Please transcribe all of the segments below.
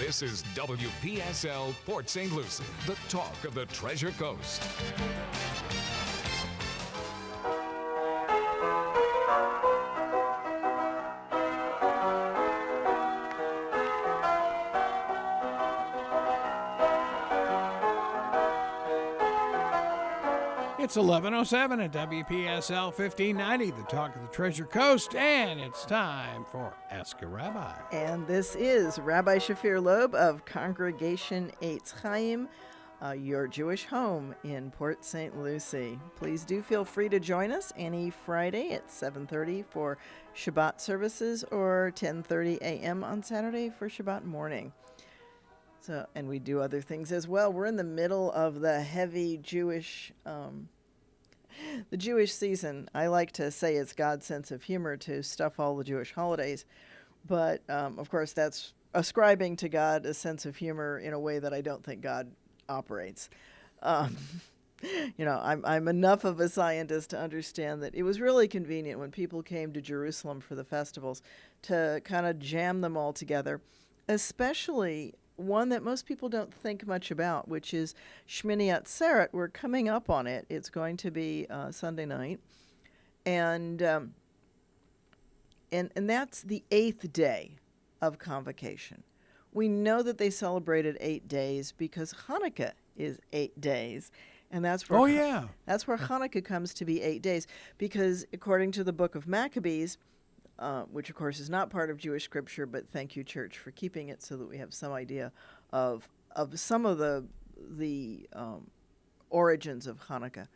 This is WPSL Port St. Lucie, the talk of the Treasure Coast. It's 11:07 at WPSL 1590, the talk of the Treasure Coast, and it's time for Ask a Rabbi. And this is Rabbi Shafir Lobb of Congregation Eitz Chayim, your Jewish home in Port St. Lucie. Please do feel free to join us any Friday at 7:30 for Shabbat services or 10:30 a.m. on Saturday for Shabbat morning. So, and we do other things as well. We're in the middle of the heavy Jewish season. I like to say it's God's sense of humor to stuff all the Jewish holidays. But, of course, that's ascribing to God a sense of humor in a way that I don't think God operates. I'm enough of a scientist to understand that it was really convenient when people came to Jerusalem for the festivals to kind of jam them all together, especially one that most people don't think much about, which is Shmini Atzeret. We're coming up on it. It's going to be Sunday night, and that's the 8th day of Convocation. We know that they celebrated 8 days because Hanukkah is 8 days, and that's where that's where Hanukkah comes to be 8 days, because according to the book of Maccabees, which of course is not part of Jewish scripture, but thank you, Church, for keeping it so that we have some idea of some of the origins of Hanukkah.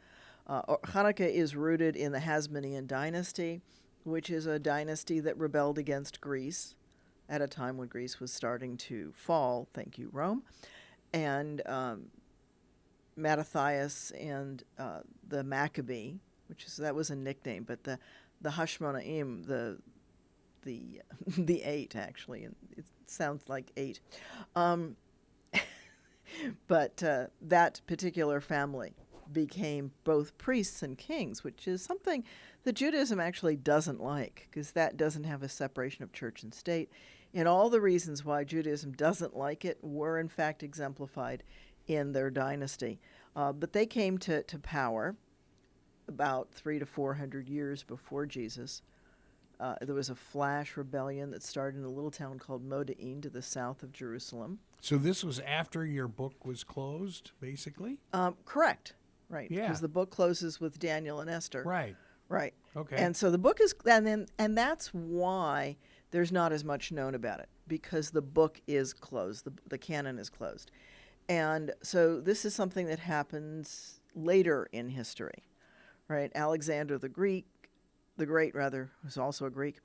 Hanukkah is rooted in the Hasmonean dynasty, which is a dynasty that rebelled against Greece at a time when Greece was starting to fall. Thank you, Rome. And Mattathias and the Maccabee, that was a nickname, but the Hashmonaim, the 8 actually, and it sounds like 8. But that particular family became both priests and kings, which is something that Judaism actually doesn't like, because that doesn't have a separation of church and state. And all the reasons why Judaism doesn't like it were in fact exemplified in their dynasty. But they came to power about 300 to 400 years before Jesus. There was a flash rebellion that started in a little town called Moda'in to the south of Jerusalem. So this was after your book was closed, basically? Correct. Right. Yeah. Because the book closes with Daniel and Esther. Right. Right. Okay. And so the book is, and that's why there's not as much known about it, because the book is closed. The canon is closed. And so this is something that happens later in history, right? Alexander the Great, who's also a Greek,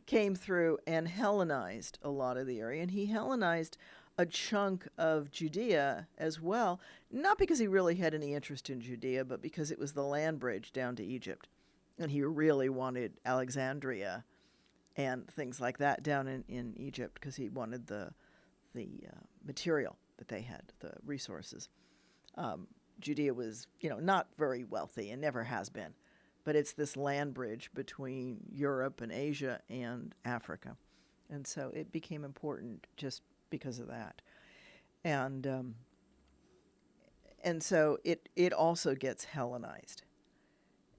came through and Hellenized a lot of the area. And he Hellenized a chunk of Judea as well, not because he really had any interest in Judea, but because it was the land bridge down to Egypt. And he really wanted Alexandria and things like that down in Egypt, because he wanted the material that they had, the resources. Judea was, not very wealthy and never has been. But it's this land bridge between Europe and Asia and Africa. And so it became important just because of that. And so it also gets Hellenized.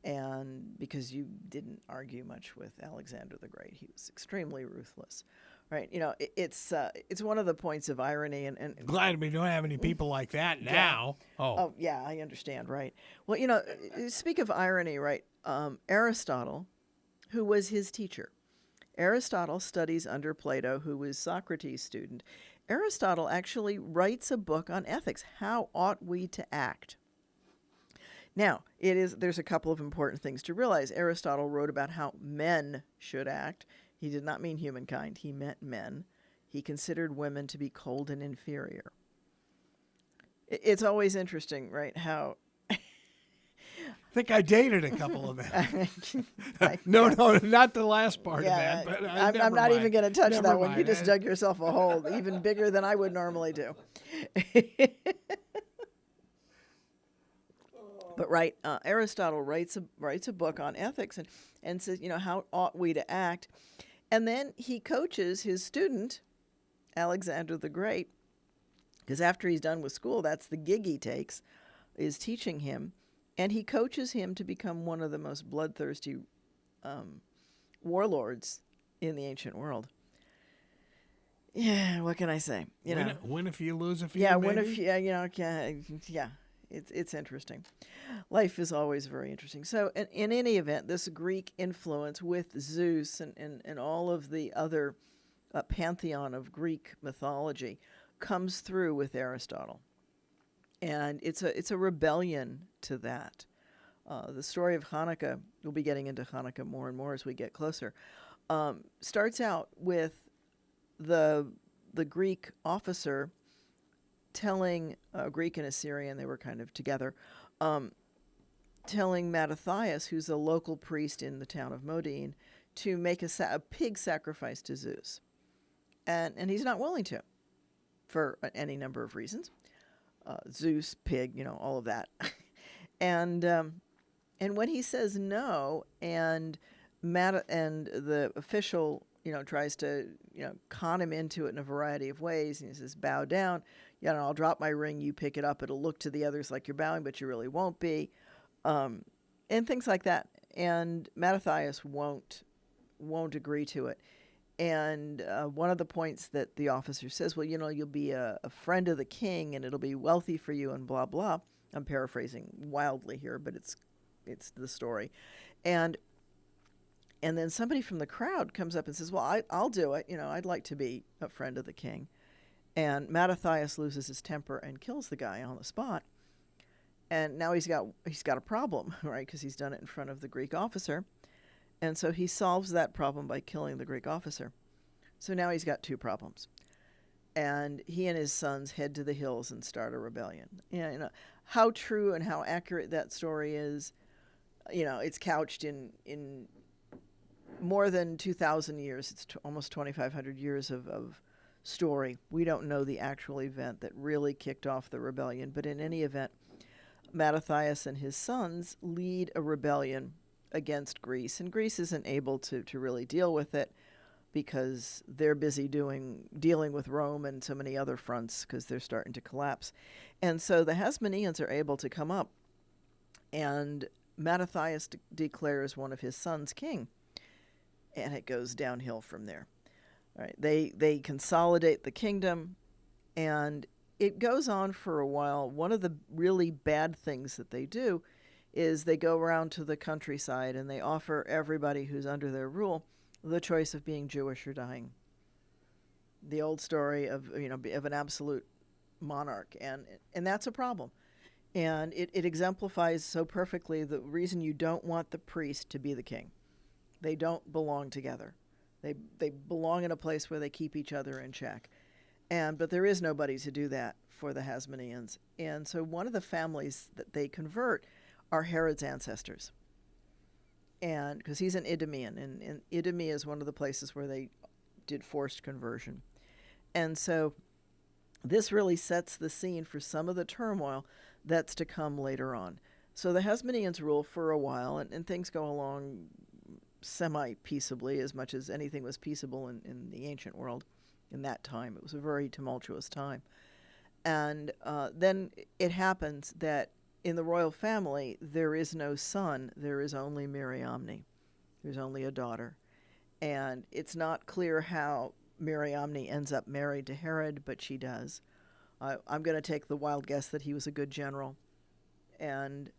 And because you didn't argue much with Alexander the Great, he was extremely ruthless. Right? It's one of the points of irony. And glad we don't have any people like that now. Yeah. Oh, yeah, I understand, right. Well, speak of irony, right? Aristotle, who was his teacher. Aristotle studies under Plato, who was Socrates' student. Aristotle actually writes a book on ethics. How ought we to act? Now, there's a couple of important things to realize. Aristotle wrote about how men should act. He did not mean humankind. He meant men. He considered women to be cold and inferior. It's always interesting, right, how... I think I dated a couple of them. No, not the last part of that. But I'm not even going to touch that one. Mind. You just dug yourself a hole even bigger than I would normally do. But Aristotle writes a book on ethics and says, how ought we to act? And then he coaches his student Alexander the Great, because after he's done with school, that's the gig he takes, is teaching him. And he coaches him to become one of the most bloodthirsty warlords in the ancient world. Yeah, what can I say? Win if you lose if you yeah, maybe? win if yeah. It's interesting. Life is always very interesting. So, in any event, this Greek influence with Zeus and all of the other pantheon of Greek mythology comes through with Aristotle, and it's a rebellion to that. The story of Hanukkah, we'll be getting into Hanukkah more and more as we get closer, starts out with the Greek officer telling Greek and Assyrian, they were kind of together, telling Mattathias, who's a local priest in the town of Modin, to make a pig sacrifice to Zeus, and he's not willing to, for any number of reasons. Zeus, pig, all of that, and when he says no, and the official tries to, con him into it in a variety of ways. And he says, bow down. I'll drop my ring. You pick it up. It'll look to the others like you're bowing, but you really won't be. And things like that. And Mattathias won't agree to it. And one of the points that the officer says, well, you'll be a friend of the king and it'll be wealthy for you and blah, blah. I'm paraphrasing wildly here, but it's the story. And then somebody from the crowd comes up and says, well, I'll do it. I'd like to be a friend of the king. And Mattathias loses his temper and kills the guy on the spot. And now he's got a problem, right? Because he's done it in front of the Greek officer. And so he solves that problem by killing the Greek officer. So now he's got two problems. And he and his sons head to the hills and start a rebellion. How true and how accurate that story is, it's couched in more than 2,000 years. It's almost 2,500 years of story. We don't know the actual event that really kicked off the rebellion, but in any event, Mattathias and his sons lead a rebellion against Greece, and Greece isn't able to really deal with it because they're busy dealing with Rome and so many other fronts because they're starting to collapse. And so the Hasmoneans are able to come up, and Mattathias declares one of his sons king. And it goes downhill from there. All right, they consolidate the kingdom, and it goes on for a while. One of the really bad things that they do is they go around to the countryside and they offer everybody who's under their rule the choice of being Jewish or dying. The old story of an absolute monarch, and that's a problem. And it exemplifies so perfectly the reason you don't want the priest to be the king. They don't belong together. They belong in a place where they keep each other in check. But there is nobody to do that for the Hasmoneans. And so one of the families that they convert are Herod's ancestors. And because he's an Idumean, and Idumea is one of the places where they did forced conversion. And so this really sets the scene for some of the turmoil that's to come later on. So the Hasmoneans rule for a while, and things go along semi-peaceably, as much as anything was peaceable in the ancient world in that time. It was a very tumultuous time. And then it happens that in the royal family, there is no son. There is only Mariamne. There's only a daughter. And it's not clear how Mariamne ends up married to Herod, but she does. I'm going to take the wild guess that he was a good general. And,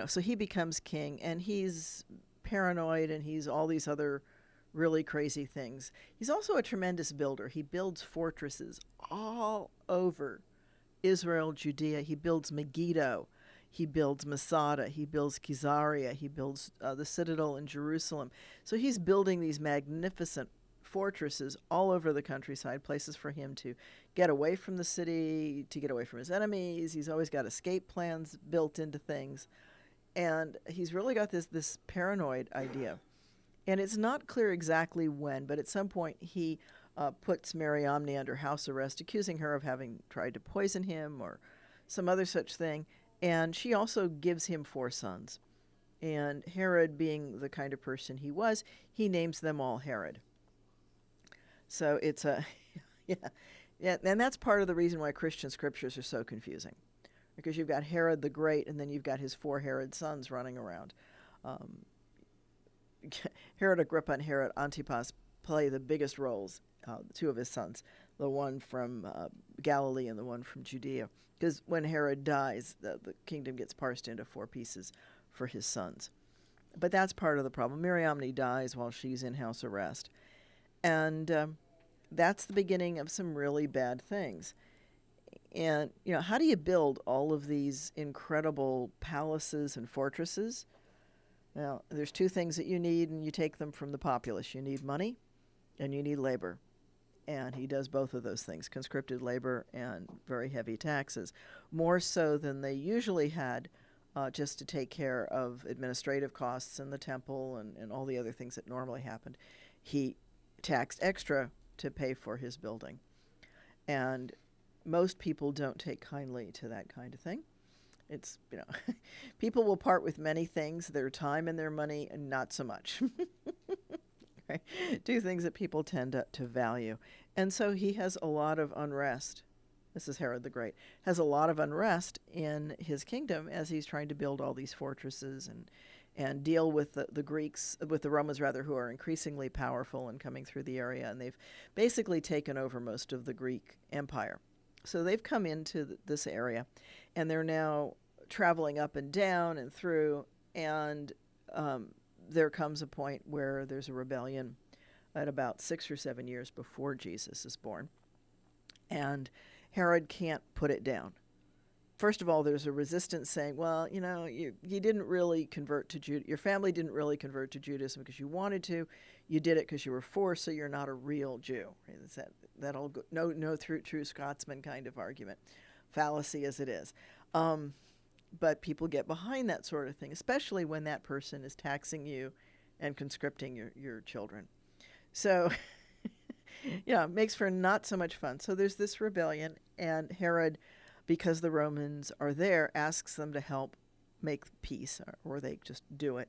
so he becomes king, and he's paranoid, and he's all these other really crazy things. He's also a tremendous builder. He builds fortresses all over Israel, Judea. He builds Megiddo. He builds Masada. He builds Caesarea. He builds the citadel in Jerusalem. So he's building these magnificent fortresses all over the countryside, places for him to get away from the city, to get away from his enemies. He's always got escape plans built into things. And he's really got this paranoid idea. And it's not clear exactly when, but at some point he puts Mariamne under house arrest, accusing her of having tried to poison him or some other such thing. And she also gives him 4 sons. And Herod, being the kind of person he was, he names them all Herod. So it's Yeah, and that's part of the reason why Christian scriptures are so confusing, because you've got Herod the Great, and then you've got his 4 Herod sons running around. Herod Agrippa and Herod Antipas play the biggest roles, 2 of his sons, the one from Galilee and the one from Judea, because when Herod dies, the kingdom gets parsed into 4 pieces for his sons. But that's part of the problem. Mariamne dies while she's in house arrest. And that's the beginning of some really bad things. And, how do you build all of these incredible palaces and fortresses? Well, there's 2 things that you need, and you take them from the populace. You need money, and you need labor. And he does both of those things, conscripted labor and very heavy taxes, more so than they usually had, just to take care of administrative costs in the temple and all the other things that normally happened. He taxed extra to pay for his building. And most people don't take kindly to that kind of thing. It's, people will part with many things, their time and their money, and not so much. Right? Do things that people tend to value. And so he has a lot of unrest. This is Herod the Great. Has a lot of unrest in his kingdom as he's trying to build all these fortresses and deal with the Greeks, with the Romans rather, who are increasingly powerful and coming through the area. And they've basically taken over most of the Greek Empire. So they've come into this area, and they're now traveling up and down and through, and there comes a point where there's a rebellion at about 6 or 7 years before Jesus is born, and Herod can't put it down. First of all, there's a resistance saying, well, you didn't really convert to Judaism. Your family didn't really convert to Judaism because you wanted to. You did it because you were forced, so you're not a real Jew. It's that old no true Scotsman kind of argument, fallacy as it is. But people get behind that sort of thing, especially when that person is taxing you and conscripting your children. So, it makes for not so much fun. So there's this rebellion, and Herod, because the Romans are there, asks them to help make peace, or they just do it.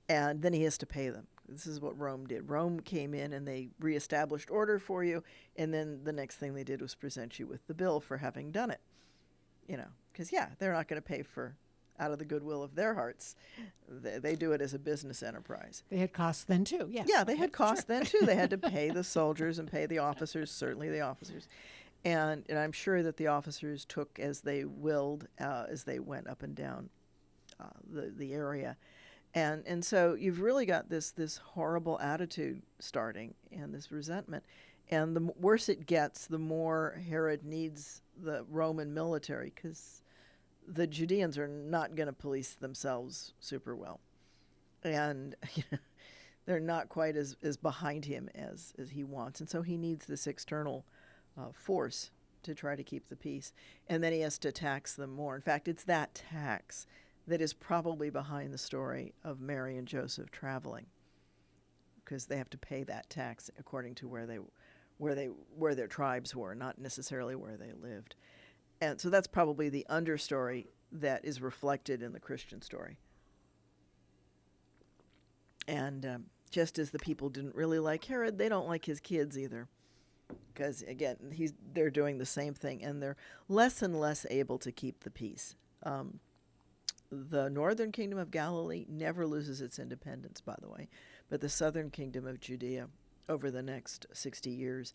And then he has to pay them. This is what Rome did. Rome came in and they reestablished order for you, and then the next thing they did was present you with the bill for having done it. Because, they're not going to pay for out of the goodwill of their hearts. They do it as a business enterprise. They had costs then, too, yes. Yeah, they had costs then, too. They had to pay the soldiers and pay the officers, certainly the officers. And I'm sure that the officers took as they willed as they went up and down the area. And so you've really got this horrible attitude starting and this resentment. And the worse it gets, the more Herod needs the Roman military, because the Judeans are not going to police themselves super well. And they're not quite as behind him as he wants. And so he needs this external force to try to keep the peace. And then he has to tax them more. In fact, it's that tax that is probably behind the story of Mary and Joseph traveling, because they have to pay that tax according to where their tribes were, not necessarily where they lived. And so that's probably the understory that is reflected in the Christian story. And just as the people didn't really like Herod, they don't like his kids either, because again, they're doing the same thing, and they're less and less able to keep the peace. The northern kingdom of Galilee never loses its independence, by the way, but the southern kingdom of Judea, over the next 60 years,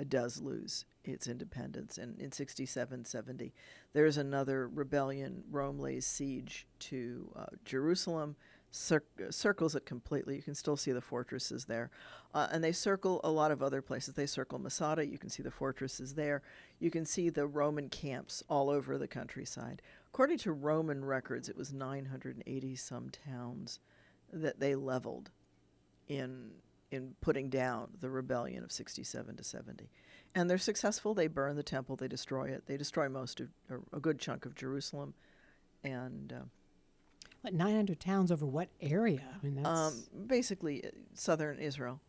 does lose its independence. And in 67-70, there's another rebellion. Rome lays siege to Jerusalem, circles it completely. You can still see the fortresses there. And they circle a lot of other places. They circle Masada. You can see the fortresses there. You can see the Roman camps all over the countryside. According to Roman records, it was 980-some towns that they leveled in putting down the rebellion of 67-70. And they're successful. They burn the temple. They destroy it. They destroy a good chunk of Jerusalem. And what, 900 towns over what area? I mean, that's basically southern Israel.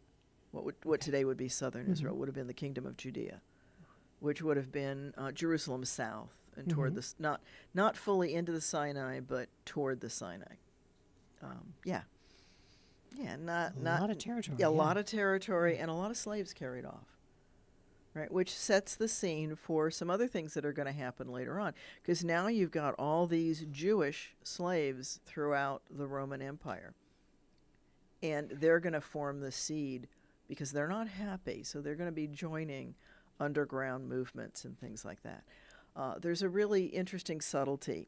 What today would be southern Israel would have been the kingdom of Judea, which would have been Jerusalem south and toward the not fully into the Sinai, but toward the Sinai. Not a lot of territory. A lot of territory, and a lot of slaves carried off. right? Which sets the scene for some other things that are going to happen later on. Because now you've got all these Jewish slaves throughout the Roman Empire. And they're going to form the seed because they're not happy. So they're going to be joining underground movements and things like that. There's a really interesting subtlety.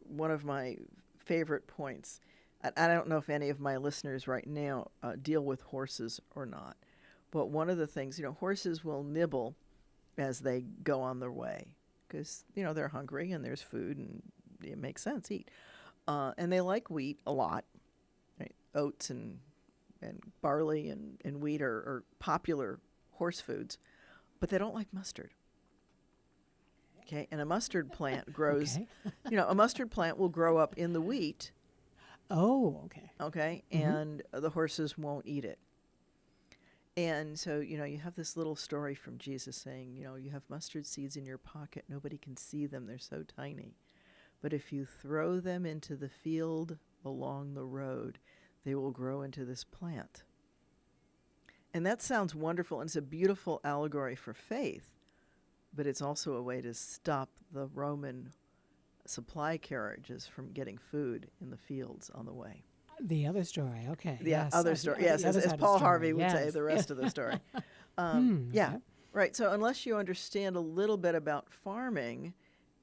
One of my favorite points, I don't know if any of my listeners right now deal with horses or not, but one of the things, horses will nibble as they go on their way because, they're hungry and there's food and it makes sense, eat. And they like wheat a lot. Right? Oats and barley and wheat are popular horse foods, but they don't like mustard. Okay, and a mustard plant grows, Okay. a mustard plant will grow up in the wheat. Oh, okay. Okay, and the horses won't eat it. And so, you have this little story from Jesus saying, you have mustard seeds in your pocket. Nobody can see them. They're so tiny. But if you throw them into the field along the road, they will grow into this plant. And that sounds wonderful, and it's a beautiful allegory for faith, but it's also a way to stop the Roman supply carriages from getting food in the fields on the way. The other story, okay. The yes, other the story, yes, other as side of the Paul story, Harvey would say, yes. the rest of the story. Okay. Right. So unless you understand a little bit about farming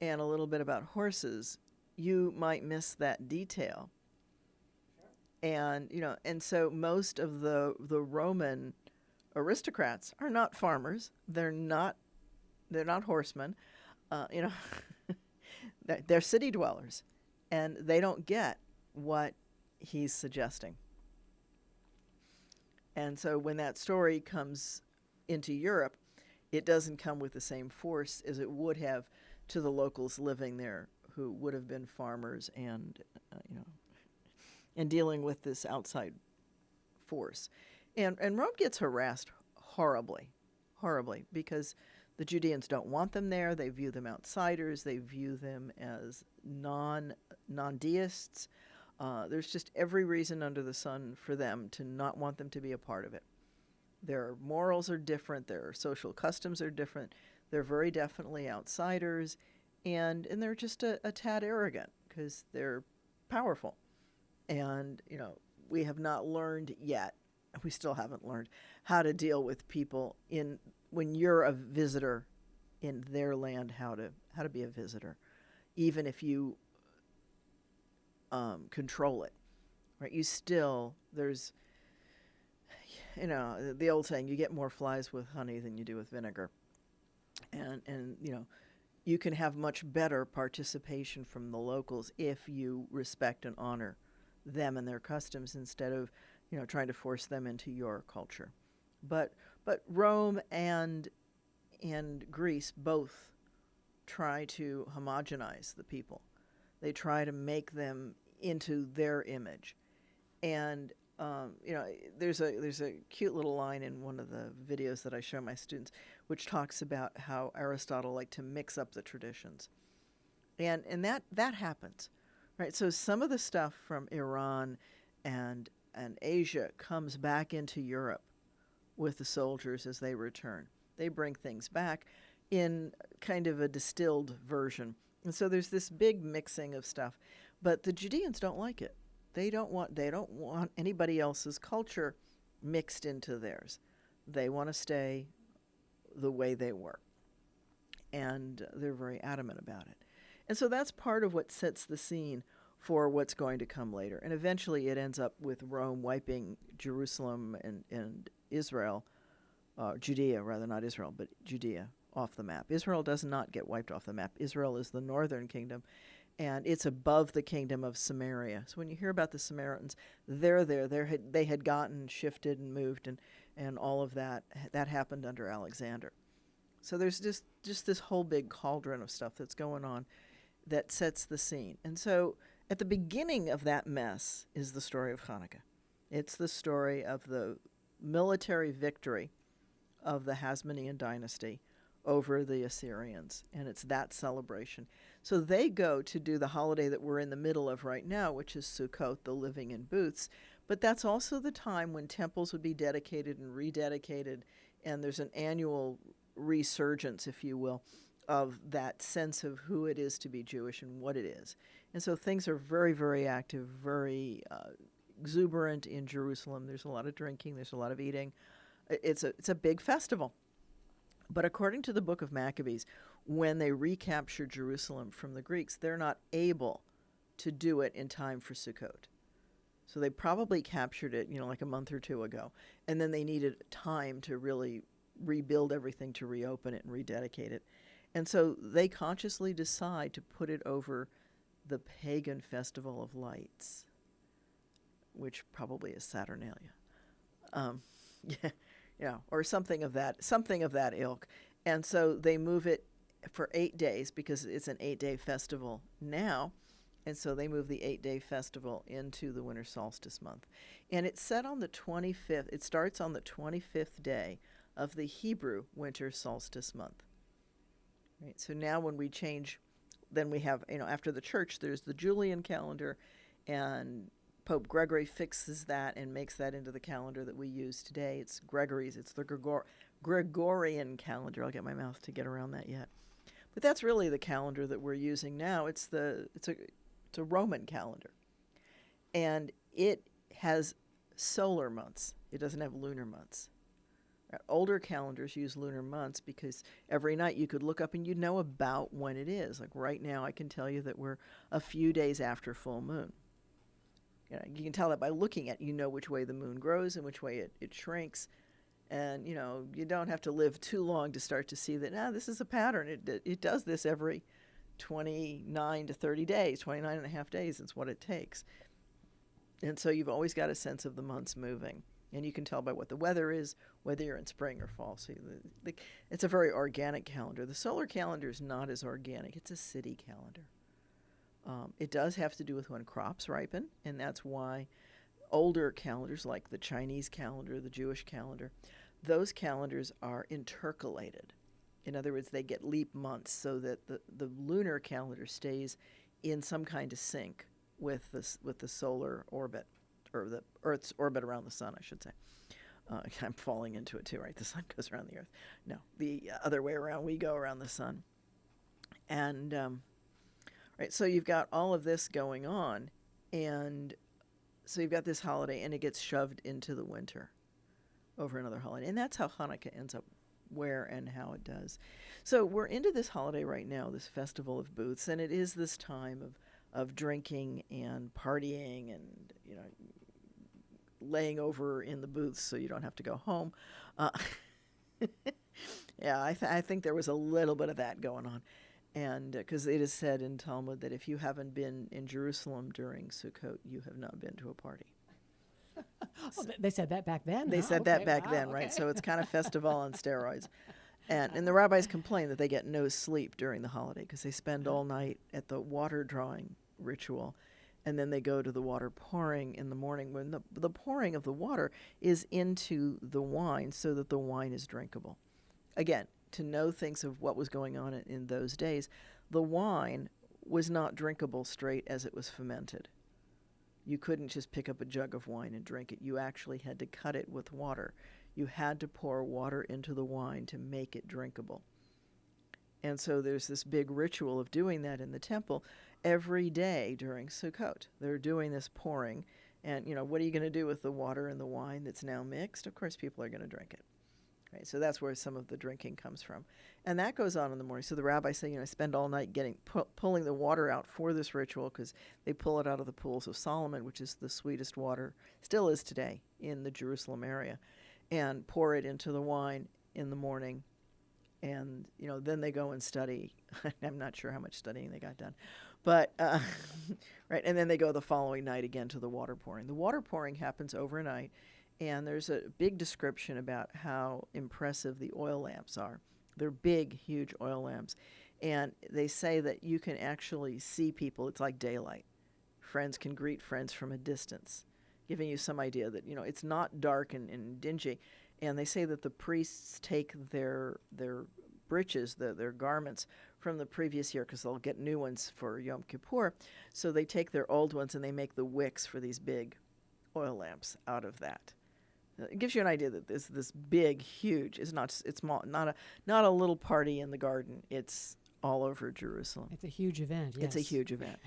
and a little bit about horses, you might miss that detail. And and so most of the Roman aristocrats are not farmers. They're not horsemen. They're city dwellers, and they don't get what he's suggesting. And so when that story comes into Europe, it doesn't come with the same force as it would have to the locals living there, who would have been farmers and and dealing with this outside force. And Rome gets harassed horribly, because the Judeans don't want them there. They view them outsiders. They view them as non-deists. There's just every reason under the sun for them to not want them to be a part of it. Their morals are different. Their social customs are different. They're very definitely outsiders, and they're just a tad arrogant because they're powerful. And, we have not learned yet, we still haven't learned, how to deal with people when you're a visitor in their land, how to be a visitor, even if you control it, right? You still, there's, the old saying, you get more flies with honey than you do with vinegar. And you can have much better participation from the locals if you respect and honor them and their customs instead of, trying to force them into your culture. But Rome and Greece both try to homogenize the people. They try to make them into their image. And there's a cute little line in one of the videos that I show my students, which talks about how Aristotle liked to mix up the traditions, and that happens, right? So some of the stuff from Iran and Asia comes back into Europe with the soldiers as they return. They bring things back in kind of a distilled version, and so there's this big mixing of stuff. But the Judeans don't like it. They don't want anybody else's culture mixed into theirs. They want to stay the way they were. And they're very adamant about it. And so that's part of what sets the scene for what's going to come later. And eventually it ends up with Rome wiping Jerusalem and Israel, Judea rather, not Israel, but Judea, off the map. Israel does not get wiped off the map. Israel is the northern kingdom, and it's above the kingdom of Samaria. So when you hear about the Samaritans, they're there. They had gotten shifted and moved, and all of that happened under Alexander. So there's just this whole big cauldron of stuff that's going on that sets the scene. And so at the beginning of that mess is the story of Hanukkah. It's the story of the military victory of the Hasmonean dynasty over the Assyrians, and it's that celebration. So they go to do the holiday that we're in the middle of right now, which is Sukkot, the living in booths, but that's also the time when temples would be dedicated and rededicated, and there's an annual resurgence, if you will, of that sense of who it is to be Jewish and what it is. And so things are very, very active, very exuberant in Jerusalem. There's a lot of drinking. There's a lot of eating. It's a big festival. But according to the book of Maccabees, when they recapture Jerusalem from the Greeks, they're not able to do it in time for Sukkot. So they probably captured it, like a month or two ago. And then they needed time to really rebuild everything, to reopen it and rededicate it. And so they consciously decide to put it over the pagan festival of lights, which probably is Saturnalia. Or something of that ilk. And so they move it for 8 days because it's an 8-day festival now. And so they move the 8-day festival into the winter solstice month. And it's set on the 25th. It starts on the 25th day of the Hebrew winter solstice month. Right. So now when we change, then we have, after the church, there's the Julian calendar, and Pope Gregory fixes that and makes that into the calendar that we use today. It's Gregory's. It's the Gregorian calendar. I'll get my mouth to get around that yet. But that's really the calendar that we're using now. It's a Roman calendar. And it has solar months. It doesn't have lunar months. Older calendars use lunar months because every night you could look up and you'd know about when it is. Like right now, I can tell you that we're a few days after full moon. You can tell that by looking at, which way the moon grows and which way it shrinks. And, you don't have to live too long to start to see that, this is a pattern. It does this every 29 to 30 days, 29 and a half days. It's what it takes. And so you've always got a sense of the months moving. And you can tell by what the weather is, whether you're in spring or fall. So it's a very organic calendar. The solar calendar is not as organic. It's a city calendar. It does have to do with when crops ripen, and that's why older calendars like the Chinese calendar, the Jewish calendar, those calendars are intercalated. In other words, they get leap months so that the lunar calendar stays in some kind of sync with the solar orbit, or the Earth's orbit around the sun, I should say. I'm falling into it too, right? The sun goes around the Earth. No, the other way around. We go around the sun. And, right, so you've got all of this going on, and so you've got this holiday, and it gets shoved into the winter over another holiday. And that's how Hanukkah ends up where and how it does. So we're into this holiday right now, this festival of booths, and it is this time of drinking and partying and, laying over in the booths so you don't have to go home. Yeah, I think there was a little bit of that going on. And because it is said in Talmud that if you haven't been in Jerusalem during Sukkot, you have not been to a party. Well, they said that back then. They said that back then, right? So it's kind of festival on steroids. And the rabbis complain that they get no sleep during the holiday because they spend all night at the water drawing ritual, and then they go to the water pouring in the morning when the pouring of the water is into the wine so that the wine is drinkable. Again, to know things of what was going on in those days, the wine was not drinkable straight as it was fermented. You couldn't just pick up a jug of wine and drink it. You actually had to cut it with water. You had to pour water into the wine to make it drinkable. And so there's this big ritual of doing that in the temple every day during Sukkot. They're doing this pouring. And, what are you going to do with the water and the wine that's now mixed? Of course, people are going to drink it. Right? So that's where some of the drinking comes from. And that goes on in the morning. So the rabbis say, spend all night pulling the water out for this ritual because they pull it out of the pools of Solomon, which is the sweetest water, still is today in the Jerusalem area, and pour it into the wine in the morning. And, then they go and study. I'm not sure how much studying they got done. But, right, and then they go the following night again to the water pouring. The water pouring happens overnight, and there's a big description about how impressive the oil lamps are. They're big, huge oil lamps. And they say that you can actually see people. It's like daylight. Friends can greet friends from a distance, giving you some idea that, it's not dark and dingy. And they say that the priests take their breeches, their garments from the previous year, because they'll get new ones for Yom Kippur. So they take their old ones and they make the wicks for these big oil lamps out of that. It gives you an idea that this big, huge. It's small. Not a little party in the garden. It's all over Jerusalem. It's a huge event. Yes. It's a huge event.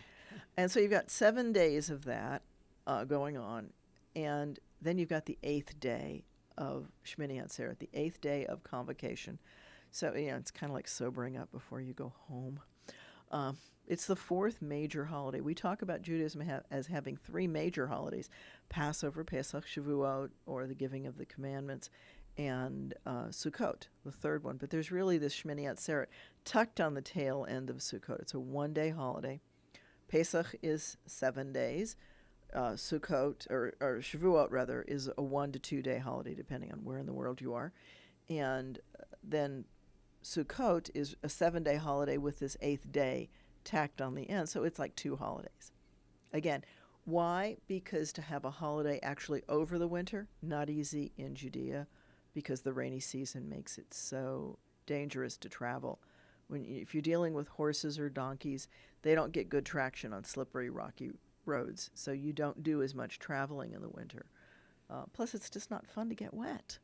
And so you've got 7 days of that going on. And then you've got the 8th day of Shmini Atzeret, the 8th day of convocation. So, it's kind of like sobering up before you go home. It's the 4th major holiday. We talk about Judaism as having 3 major holidays: Passover, Pesach, Shavuot, or the giving of the commandments, and Sukkot, the 3rd one. But there's really this Shmini Atzeret tucked on the tail end of Sukkot. It's a 1-day holiday. Pesach is 7 days. Sukkot, or Shavuot rather, is a 1 to 2 day holiday, depending on where in the world you are. And then Sukkot is a 7-day holiday with this 8th day tacked on the end. So it's like 2 holidays. Again, why? Because to have a holiday actually over the winter, not easy in Judea, because the rainy season makes it so dangerous to travel. If you're dealing with horses or donkeys, they don't get good traction on slippery, rocky roads, so you don't do as much traveling in the winter. Plus, it's just not fun to get wet.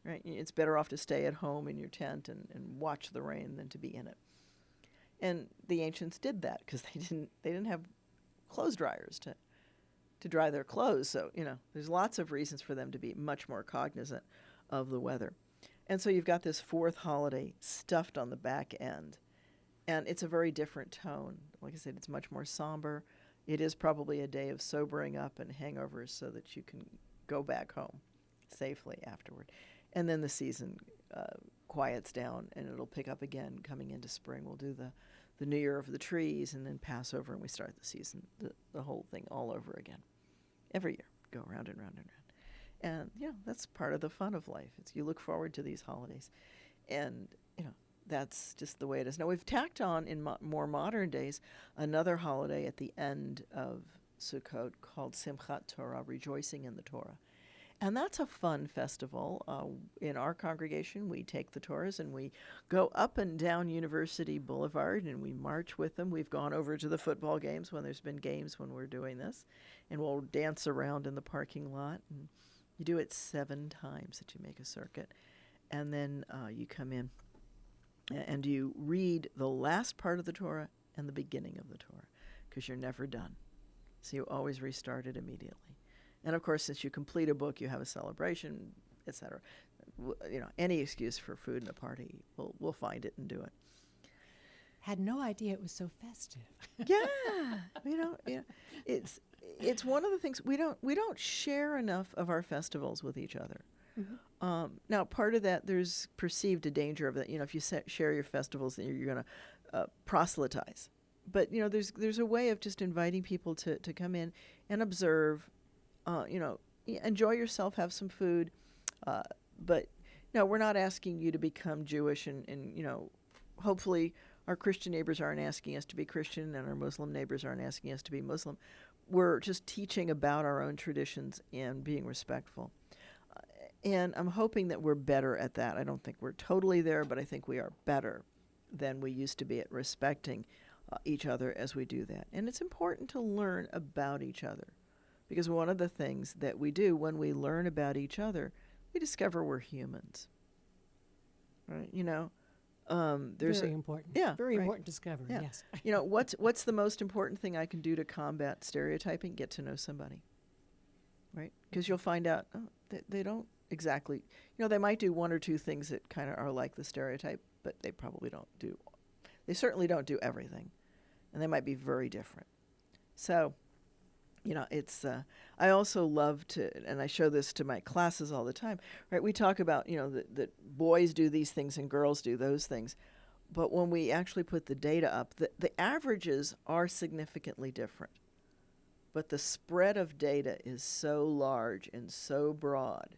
Right? It's better off to stay at home in your tent and watch the rain than to be in it. And the ancients did that because they didn't have clothes dryers to dry their clothes. So, there's lots of reasons for them to be much more cognizant of the weather. And so you've got this 4th holiday stuffed on the back end. And it's a very different tone. Like I said, it's much more somber. It is probably a day of sobering up and hangovers so that you can go back home safely afterward. And then the season quiets down, and it'll pick up again coming into spring. We'll do the New Year of the trees, and then Passover, and we start the season, the whole thing all over again. Every year, go round and round and round. And, that's part of the fun of life. You look forward to these holidays. And, that's just the way it is. Now, we've tacked on in more modern days another holiday at the end of Sukkot called Simchat Torah, rejoicing in the Torah. And that's a fun festival. In our congregation, we take the Torahs and we go up and down University Boulevard and we march with them. We've gone over to the football games when there's been games when we're doing this. And we'll dance around in the parking lot. And you do it 7 times that you make a circuit. And then you come in and you read the last part of the Torah and the beginning of the Torah, because you're never done. So you always restart it immediately. And of course, since you complete a book, you have a celebration, etc. Any excuse for food and a party, we'll find it and do it. Had no idea it was so festive. Yeah, it's one of the things we don't share enough of our festivals with each other. Mm-hmm. Now, part of that, there's perceived a danger of that. If you share your festivals, then you're going to proselytize. But there's a way of just inviting people to come in and observe. Enjoy yourself, have some food, but no, we're not asking you to become Jewish, and hopefully our Christian neighbors aren't asking us to be Christian, and our Muslim neighbors aren't asking us to be Muslim. We're just teaching about our own traditions and being respectful. And I'm hoping that we're better at that. I don't think we're totally there, but I think we are better than we used to be at respecting each other as we do that. And it's important to learn about each other, because one of the things that we do when we learn about each other, we discover we're humans. Right? There's very important. Yeah, very right. important discovery. Yeah. Yes. What's the most important thing I can do to combat stereotyping? Get to know somebody. Right? Because you'll find out they don't exactly. They might do 1 or 2 things that kind of are like the stereotype, but they probably don't do. They certainly don't do everything, and they might be very different. So, it's. I also love to, and I show this to my classes all the time. Right? We talk about that boys do these things and girls do those things, but when we actually put the data up, the averages are significantly different. But the spread of data is so large and so broad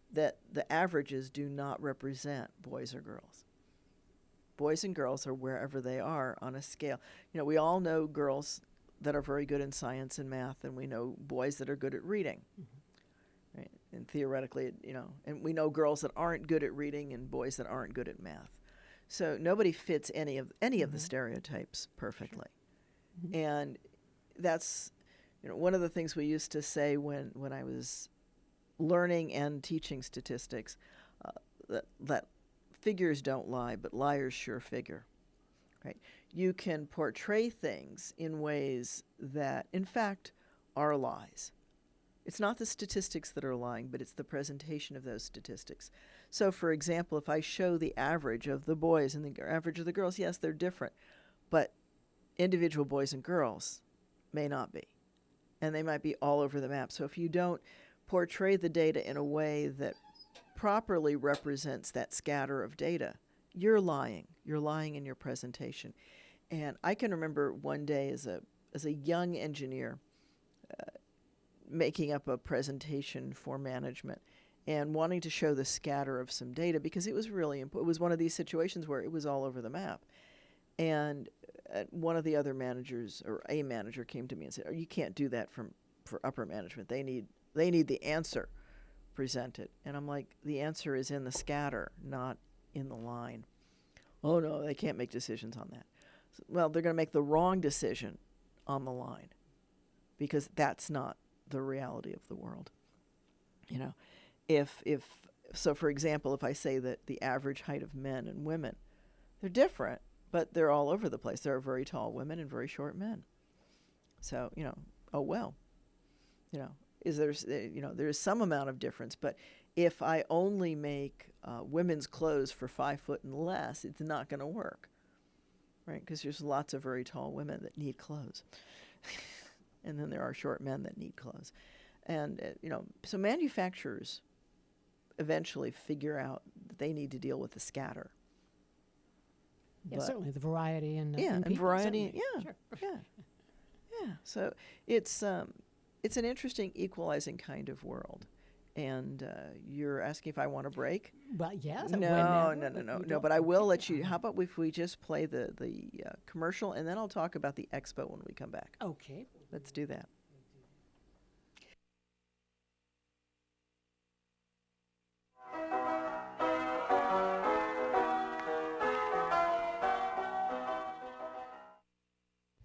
that the averages do not represent boys or girls. Boys and girls are wherever they are on a scale. We all know girls that are very good in science and math, and we know boys that are good at reading. Mm-hmm. Right? And theoretically, and we know girls that aren't good at reading and boys that aren't good at math. So nobody fits any of the stereotypes perfectly. Sure. Mm-hmm. And that's one of the things we used to say when I was learning and teaching statistics, that figures don't lie, but liars sure figure. Right? You can portray things in ways that, in fact, are lies. It's not the statistics that are lying, but it's the presentation of those statistics. So, for example, if I show the average of the boys and the average of the girls, yes, they're different, but individual boys and girls may not be, and they might be all over the map. So if you don't portray the data in a way that properly represents that scatter of data, you're lying. You're lying in your presentation. And I can remember one day as a young engineer making up a presentation for management and wanting to show the scatter of some data because it was really important. It was one of these situations where it was all over the map. And one of the other managers, or a manager, came to me and said, "Oh, you can't do that for upper management. They need the answer presented." And I'm like, the answer is in the scatter, not in the line. "Oh, no, they can't make decisions on that." So, well, they're going to make the wrong decision on the line because that's not the reality of the world. You know, so for example, if I say that the average height of men and women, they're different, but they're all over the place. There are very tall women and very short men. So, oh well, there's some amount of difference, but if I only make women's clothes for 5 foot and less, it's not going to work, right? Because there's lots of very tall women that need clothes. And then there are short men that need clothes. And, so manufacturers eventually figure out that they need to deal with the scatter. Yeah, certainly the variety and and people, variety. certainly. Yeah, yeah. So it's an interesting equalizing kind of world. And you're asking if I want a break? Well, yes. No. But I will let you. How about if we just play the commercial, and then I'll talk about the expo when we come back. Okay. Let's do that.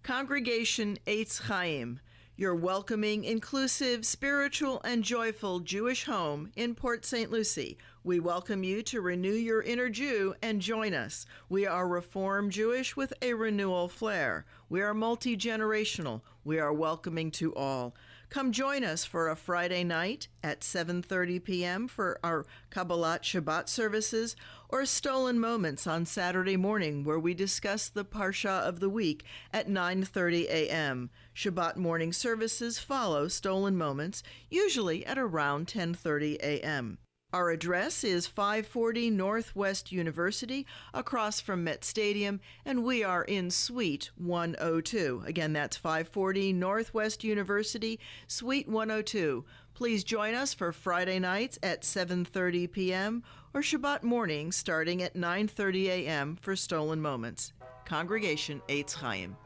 Congregation Eitz Chayim, your welcoming, inclusive, spiritual, and joyful Jewish home in Port St. Lucie. We welcome you to renew your inner Jew and join us. We are Reform Jewish with a renewal flair. We are multi-generational. We are welcoming to all. Come join us for a Friday night at 7:30 p.m. for our Kabbalat Shabbat services, or Stolen Moments on Saturday morning, where we discuss the Parsha of the week at 9:30 a.m. Shabbat morning services follow Stolen Moments, usually at around 10:30 a.m. Our address is 540 Northwest University, across from Met Stadium, and we are in Suite 102. Again, that's 540 Northwest University, Suite 102. Please join us for Friday nights at 7:30 p.m. or Shabbat morning starting at 9:30 a.m. for Stolen Moments. Congregation Eitz Chayim.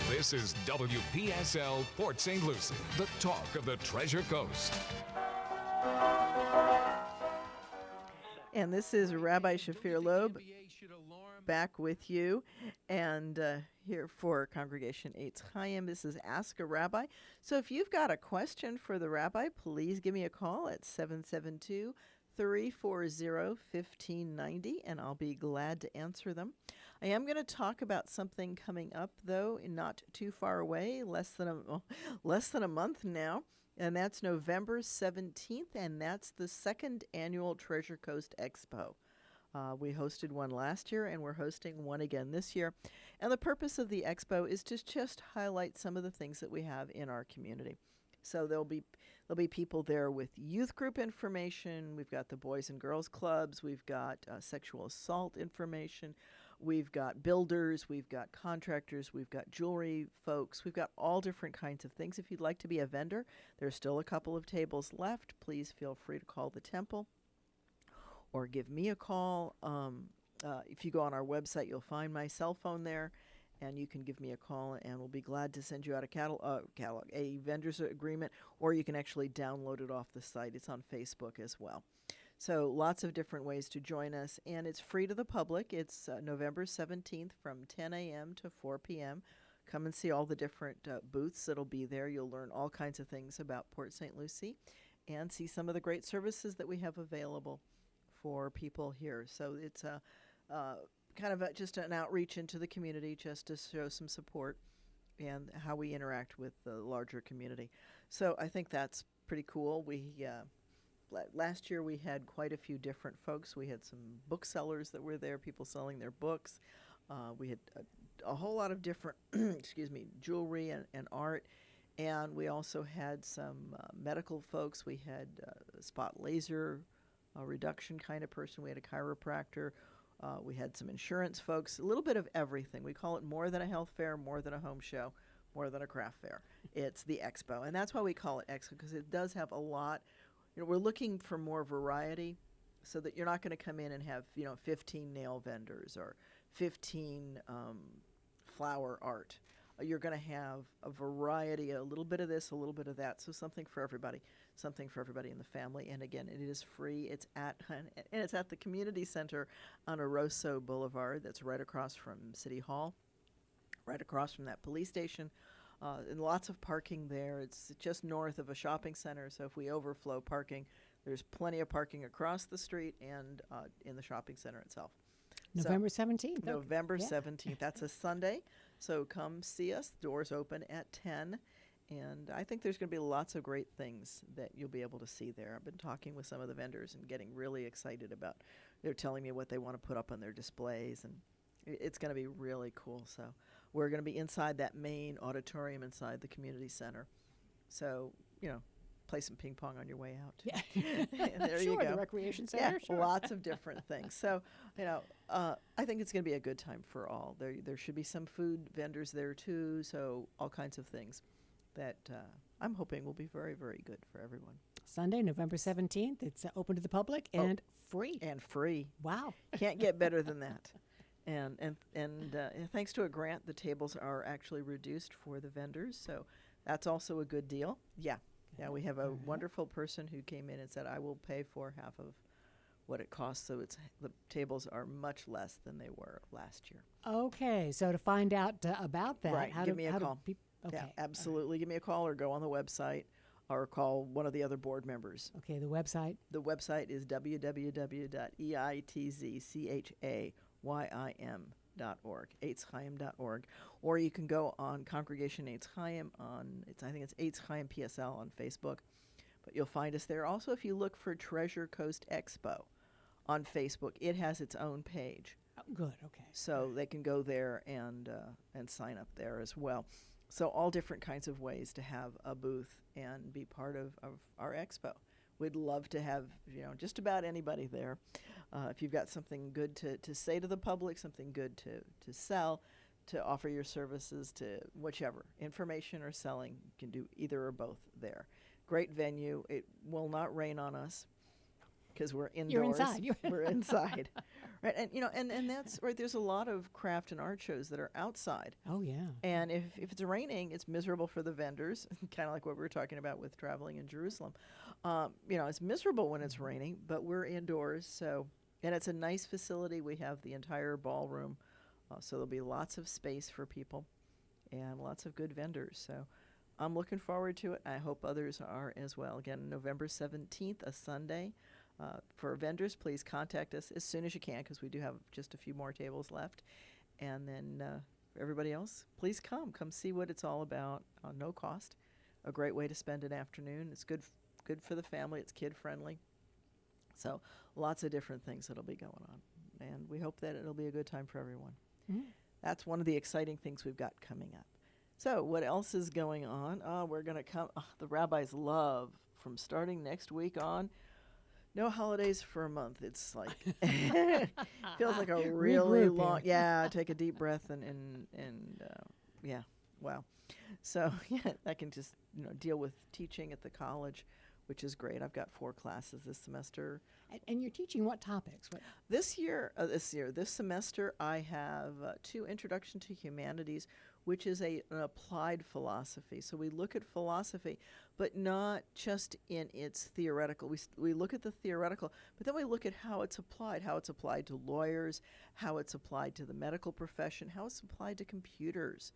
This is WPSL Port St. Lucie, the talk of the Treasure Coast. And this is Rabbi Shafir Lobb back with you, and here for Congregation Eitz Chayim. This is Ask a Rabbi. So if you've got a question for the rabbi, please give me a call at 772-340-1590, and I'll be glad to answer them. I am going to talk about something coming up, though, not too far away, less than a month now. And that's November 17th, and that's the second annual Treasure Coast Expo. We hosted one last year, and we're hosting one again this year. And the purpose of the expo is to just highlight some of the things that we have in our community. So there'll be people there with youth group information. We've got the Boys and Girls Clubs. We've got sexual assault information. We've got builders, we've got contractors, we've got jewelry folks, we've got all different kinds of things. If you'd like to be a vendor, there's still a couple of tables left. Please feel free to call the temple or give me a call. If you go on our website, you'll find my cell phone there, and you can give me a call, and we'll be glad to send you out a vendor's agreement, or you can actually download it off the site. It's on Facebook as well. So lots of different ways to join us, and it's free to the public. It's November 17th from 10 a.m. to 4 p.m. come and see all the different booths that'll be there. You'll learn all kinds of things about Port St. Lucie and see some of the great services that we have available for people here. So it's kind of just an outreach into the community just to show some support and how we interact with the larger community. So I think that's pretty cool. We last year we had quite a few different folks. We had some booksellers that were there, people selling their books. We had a whole lot of different, jewelry and art. And we also had some medical folks. We had a spot laser reduction kind of person. We had a chiropractor. We had some insurance folks, a little bit of everything. We call it more than a health fair, more than a home show, more than a craft fair. It's the expo. And that's why we call it expo, because it does have a lot. We're looking for more variety so that you're not going to come in and have, 15 nail vendors or 15 flower art. You're going to have a variety, a little bit of this, a little bit of that. So something for everybody in the family. And again, it is free. It's at the community center on Oroso Boulevard. That's right across from City Hall, right across from that police station. And lots of parking there. It's just north of a shopping center. So if we overflow parking, there's plenty of parking across the street and in the shopping center itself. November 17th. November 17th. That's a Sunday. So come see us. Doors open at 10. And I think there's going to be lots of great things that you'll be able to see there. I've been talking with some of the vendors and getting really excited about, they're telling me what they want to put up on their displays. And it's going to be really cool. So we're going to be inside that main auditorium inside the community center. So, play some ping pong on your way out. Yeah. There sure, you go. the recreation center. Yeah, sure. Lots of different things. So, I think it's going to be a good time for all. There should be some food vendors there too. So all kinds of things that I'm hoping will be very, very good for everyone. Sunday, November 17th. It's open to the public and free. And free. Wow. Can't get better than that. And thanks to a grant, the tables are actually reduced for the vendors. So that's also a good deal. Yeah. Yeah, we have a wonderful person who came in and said, I will pay for half of what it costs. So the tables are much less than they were last year. Okay, so to find out about that, right, give me a call. Okay. Yeah, absolutely. Right. Give me a call or go on the website or call one of the other board members. Okay, the website? The website is www.eitzchayim.org, eitzchayim.org. Or you can go on Congregation Eitz Chayim I think it's Eitz Chayim PSL on Facebook. But you'll find us there. Also, if you look for Treasure Coast Expo on Facebook, it has its own page. Oh, good, okay. So they can go there and sign up there as well. So all different kinds of ways to have a booth and be part of our expo. We'd love to have, just about anybody there. If you've got something good to say to the public, something good to sell, to offer your services, to whichever, information or selling, you can do either or both there. Great venue. It will not rain on us because we're indoors. You're inside. We're inside. Right. And, and that's right. There's a lot of craft and art shows that are outside. Oh, yeah. And if it's raining, it's miserable for the vendors, kind of like what we were talking about with traveling in Jerusalem. It's miserable when it's raining, but we're indoors. So, and it's a nice facility. We have the entire ballroom. So there'll be lots of space for people and lots of good vendors. So I'm looking forward to it. I hope others are as well. Again, November 17th, a Sunday. For vendors, please contact us as soon as you can because we do have just a few more tables left. And then for everybody else, please come see what it's all about. No cost. A great way to spend an afternoon. It's good for the family. It's kid friendly. So lots of different things that'll be going on. And we hope that it'll be a good time for everyone. Mm-hmm. That's one of the exciting things we've got coming up. So what else is going on? We're going to come. The rabbis love from starting next week on. No holidays for a month. It's like feels like a really long. Yeah, take a deep breath and yeah, wow. So yeah, I can just deal with teaching at the college, which is great. I've got 4 classes this semester. And you're teaching what topics? This semester, I have 2 Introduction to Humanities, which is an applied philosophy. So we look at philosophy, but not just in its theoretical. We look at the theoretical, but then we look at how it's applied to lawyers, how it's applied to the medical profession, how it's applied to computers,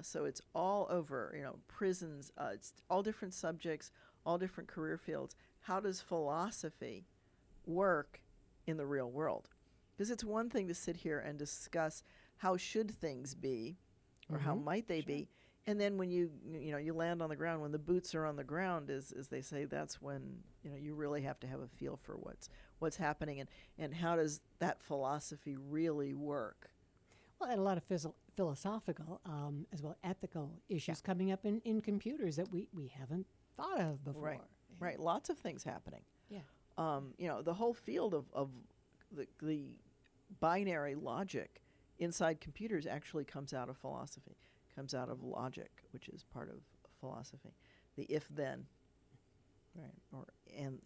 So it's all over, prisons. It's all different subjects, all different career fields. How does philosophy work in the real world? Because it's one thing to sit here and discuss how should things be, or how might they be, and then when you land on the ground, when the boots are on the ground, as they say, that's when you really have to have a feel for what's happening, and how does that philosophy really work. Well, and a lot of philosophical as well ethical issues coming up in computers that we haven't thought of before. Right. Lots of things happening. Yeah. The whole field of the binary logic inside computers actually comes out of philosophy, comes out of logic, which is part of philosophy. The if-then, right, or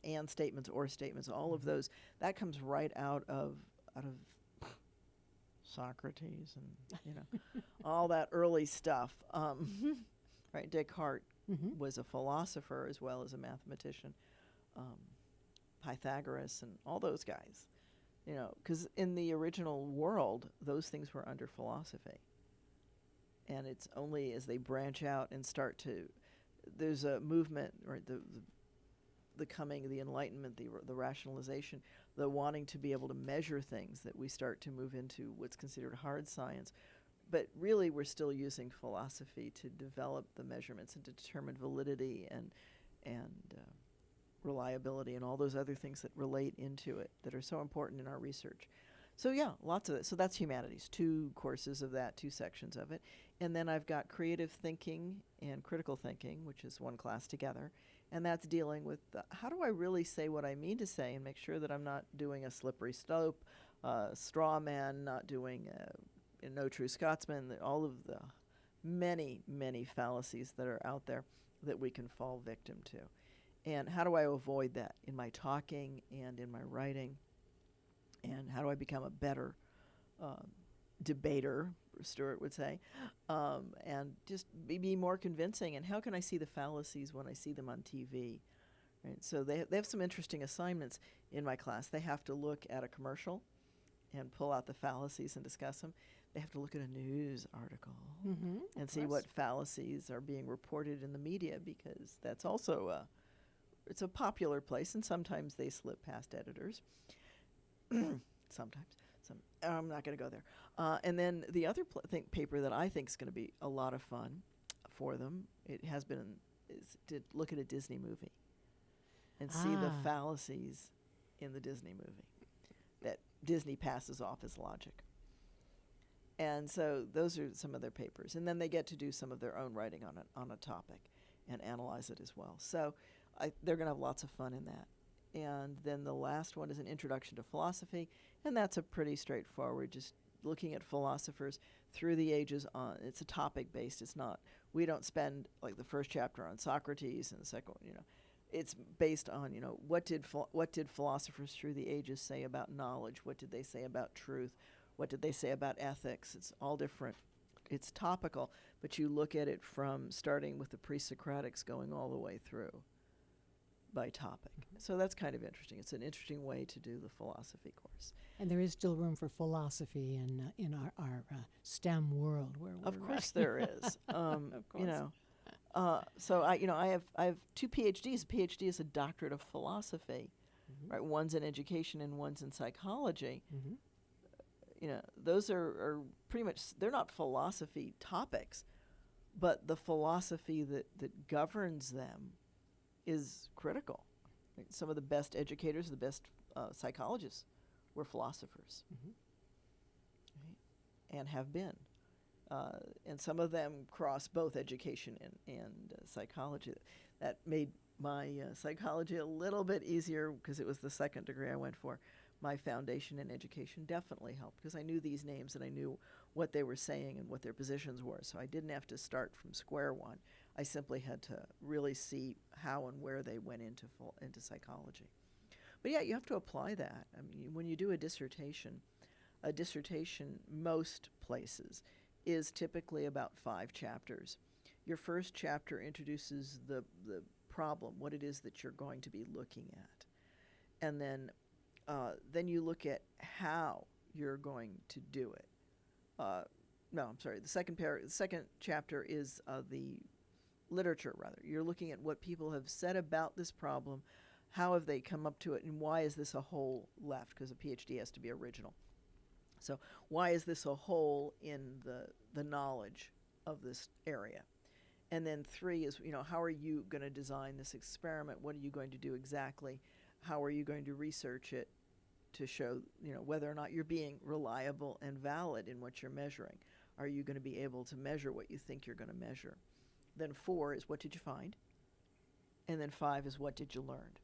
and statements or statements, all of those, that comes right out of Socrates and all that early stuff. Right, Descartes was a philosopher as well as a mathematician. Pythagoras and all those guys, because in the original world, those things were under philosophy. And it's only as they branch out and start to, there's a movement, right, the coming, the enlightenment, the rationalization, the wanting to be able to measure things, that we start to move into what's considered hard science. But really, we're still using philosophy to develop the measurements and to determine validity and reliability and all those other things that relate into it that are so important in our research. So yeah, lots of it. So that's humanities, 2 courses of that, 2 sections of it. And then I've got creative thinking and critical thinking, which is 1 class together. And that's dealing with how do I really say what I mean to say and make sure that I'm not doing a slippery slope, straw man, not doing no true Scotsman, all of the many, many fallacies that are out there that we can fall victim to. And how do I avoid that in my talking and in my writing? And how do I become a better debater, Stuart would say, and just be more convincing? And how can I see the fallacies when I see them on TV? Right? So they have some interesting assignments in my class. They have to look at a commercial and pull out the fallacies and discuss them. They have to look at a news article and see what fallacies are being reported in the media, because that's also it's a popular place, and sometimes they slip past editors. Sometimes. I'm not going to go there. And then the other paper that I think is going to be a lot of fun for them, it has been, is to look at a Disney movie and see the fallacies in the Disney movie that Disney passes off as logic. And so those are some of their papers. And then they get to do some of their own writing on a topic and analyze it as well. So they're going to have lots of fun in that. And then the last one is an introduction to philosophy, and that's a pretty straightforward, just looking at philosophers through the ages. It's a topic based. It's not, we don't spend like the first chapter on Socrates and the second one, it's based on, what did philosophers through the ages say about knowledge? What did they say about truth? What did they say about ethics? It's all different. It's topical, but you look at it from starting with the pre-Socratics going all the way through by topic. So that's kind of interesting. It's an interesting way to do the philosophy course. And there is still room for philosophy in our STEM world where we're of course there is. Of course. So I have 2 PhDs. A PhD is a doctorate of philosophy, right? One's in education and one's in psychology. Those are pretty much, they're not philosophy topics, but the philosophy that governs them is critical. Right? Some of the best educators, the best psychologists were philosophers, right? And have been. And some of them cross both education and psychology. That made my psychology a little bit easier because it was the second degree I went for. My foundation in education definitely helped because I knew these names and I knew what they were saying and what their positions were. So I didn't have to start from square one. I simply had to really see how and where they went into psychology. But yeah, you have to apply that. I mean, when you do a dissertation most places is typically about 5 chapters. Your first chapter introduces the problem, what it is that you're going to be looking at. And then you look at how you're going to do it. no, I'm sorry. The second chapter is the literature, rather. You're looking at what people have said about this problem, how have they come up to it, and why is this a hole left? Because a PhD has to be original. So why is this a hole in the knowledge of this area? And then 3 is, how are you going to design this experiment? What are you going to do exactly? How are you going to research it to show, whether or not you're being reliable and valid in what you're measuring? Are you going to be able to measure what you think you're going to measure? Then 4 is, what did you find? And then 5 is, what did you learn?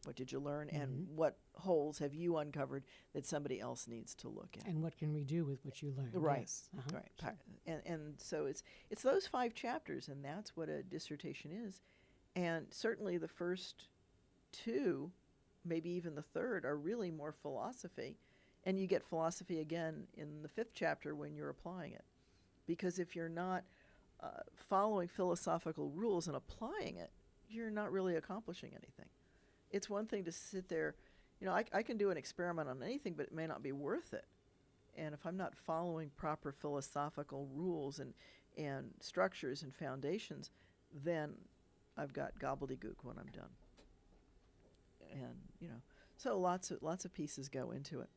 What did you learn, and what holes have you uncovered that somebody else needs to look at? And what can we do with what you learned? Right, Yes. right. And so it's those 5 chapters, and that's what a dissertation is. And certainly the first 2, maybe even the third, are really more philosophy, and you get philosophy again in the 5th chapter when you're applying it. Because if you're not following philosophical rules and applying it, you're not really accomplishing anything. It's one thing to sit there, I can do an experiment on anything, but it may not be worth it. And if I'm not following proper philosophical rules and structures and foundations, then I've got gobbledygook when I'm done. And, so lots of pieces go into it.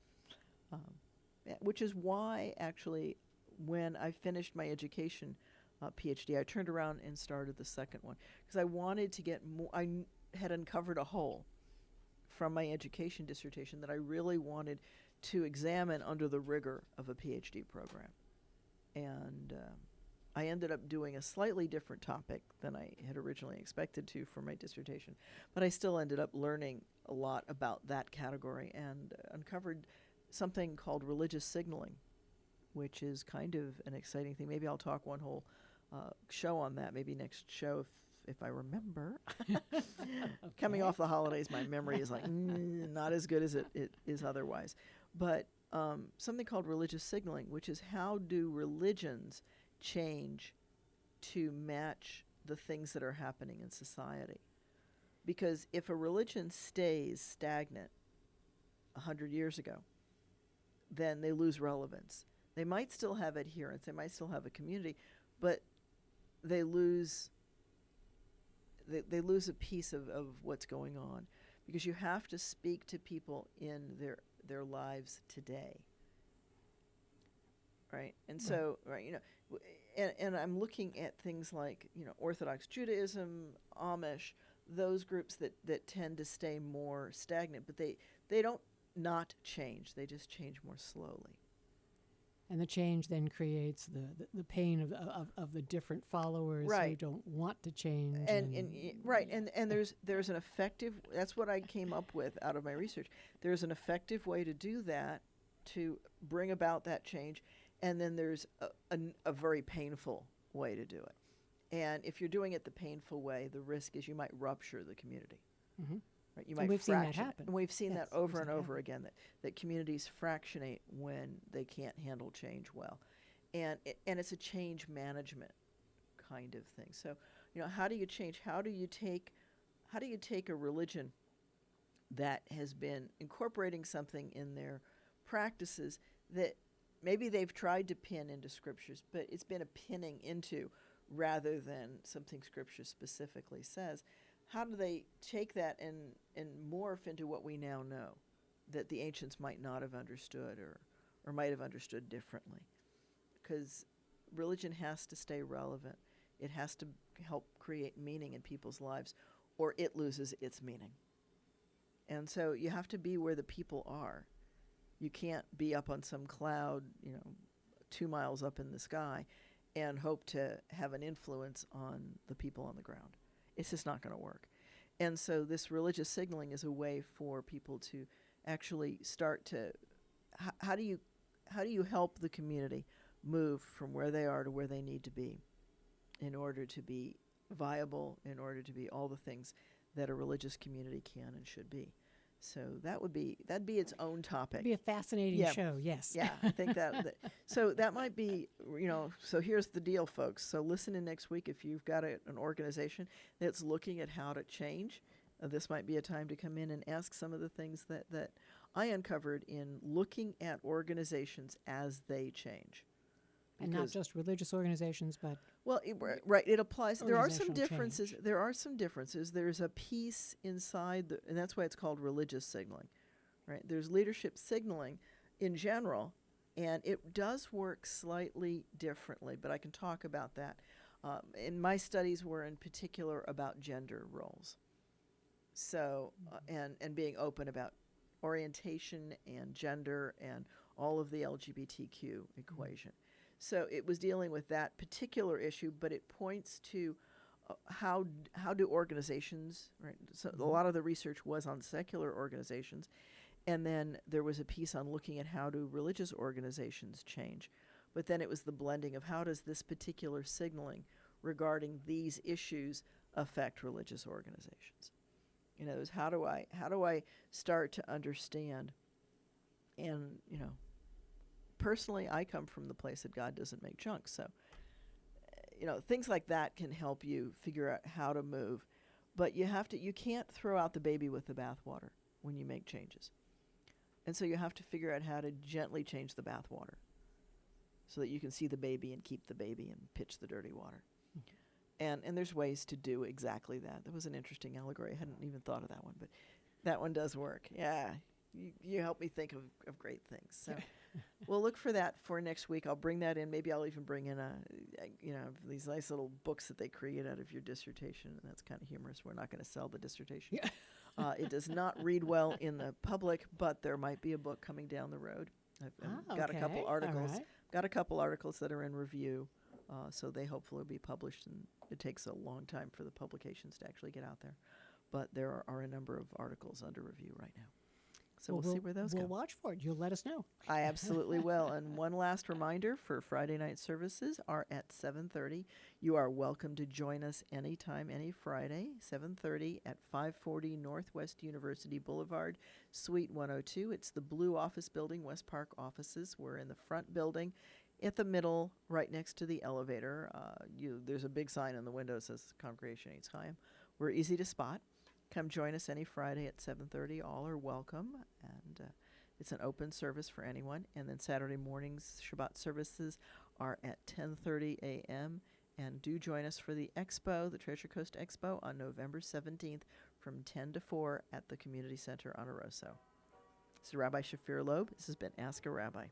Which is why, actually, when I finished my education PhD, I turned around and started the second one. Because I wanted to get more, I had uncovered a hole from my education dissertation that I really wanted to examine under the rigor of a PhD program. And I ended up doing a slightly different topic than I had originally expected to for my dissertation. But I still ended up learning a lot about that category and uncovered something called religious signaling, which is kind of an exciting thing. Maybe I'll talk one whole show on that, maybe next show if I remember. Okay. Coming off the holidays, my memory is like not as good as it is otherwise. But something called religious signaling, which is how do religions change to match the things that are happening in society. Because if a religion stays stagnant 100 years ago, then they lose relevance. They might still have adherents, they might still have a community, but they lose a piece of what's going on, because you have to speak to people in their lives today, right? And so, right, and I'm looking at things like, Orthodox Judaism, Amish, those groups that tend to stay more stagnant, but they don't not change, they just change more slowly. And the change then creates the pain of the different followers who don't want to change. And there's an effective, that's what I came up with out of my research. There's an effective way to do that, to bring about that change, and then there's a very painful way to do it. And if you're doing it the painful way, the risk is you might rupture the community. Mm-hmm. Right? You might we've seen that happen. And we've seen that over and over again, that communities fractionate when they can't handle change well. And it's a change management kind of thing. So, how do you change? How do you take a religion that has been incorporating something in their practices that maybe they've tried to pin into scriptures, but it's been a pinning into rather than something scripture specifically says? How do they take that and morph into what we now know that the ancients might not have understood or might have understood differently? Because religion has to stay relevant. It has to help create meaning in people's lives, or it loses its meaning. And so you have to be where the people are. You can't be up on some cloud, 2 miles up in the sky, and hope to have an influence on the people on the ground. It's just not going to work. And so this religious signaling is a way for people to actually start to, how do you help the community move from where they are to where they need to be in order to be viable, in order to be all the things that a religious community can and should be. So that'd be its own topic. It'd be a fascinating show, yes. Yeah, I think that so that might be, so here's the deal, folks. So listen in next week if you've got an organization that's looking at how to change. This might be a time to come in and ask some of the things that I uncovered in looking at organizations as they change. And not just religious organizations, but well, right. It applies. There are some organizational differences. change. There are some differences. There's a piece inside, and that's why it's called religious signaling, right? There's leadership signaling in general, and it does work slightly differently. But I can talk about that. And my studies were in particular about gender roles. So and being open about orientation and gender and all of the LGBTQ equation. So it was dealing with that particular issue, but it points to how do organizations, right? So a lot of the research was on secular organizations, and then there was a piece on looking at how do religious organizations change. But then it was the blending of how does this particular signaling regarding these issues affect religious organizations. You know, how do I start to understand, and personally, I come from the place that God doesn't make junk. So, things like that can help you figure out how to move. But you can't throw out the baby with the bathwater when you make changes. And so you have to figure out how to gently change the bathwater so that you can see the baby and keep the baby and pitch the dirty water. And there's ways to do exactly that. That was an interesting allegory. I hadn't even thought of that one, but that one does work. Yeah, you help me think of great things. So we'll look for that for next week. I'll bring that in. Maybe I'll even bring in these nice little books that they create out of your dissertation. And that's kind of humorous. We're not going to sell the dissertation. Yeah. It does not read well in the public, but there might be a book coming down the road. I've got a couple articles. All right. Got a couple articles that are in review. So they hopefully will be published, and it takes a long time for the publications to actually get out there. But there are a number of articles under review right now. So we'll see where those go. We'll watch for it. You'll let us know. I absolutely will. And one last reminder for Friday night services are at 7:30. You are welcome to join us anytime, any Friday, 7:30 at 540 Northwest University Boulevard, Suite 102. It's the Blue Office Building, West Park offices. We're in the front building. At the middle, right next to the elevator, there's a big sign in the window that says Congregation Eitz Chayim. We're easy to spot. Come join us any Friday at 7:30. All are welcome, and it's an open service for anyone. And then Saturday mornings, Shabbat services are at 10:30 a.m. And do join us for the Expo, the Treasure Coast Expo, on November 17th from 10 to 4 at the Community Center on Oroso. This is Rabbi Shafir Lobb. This has been Ask a Rabbi.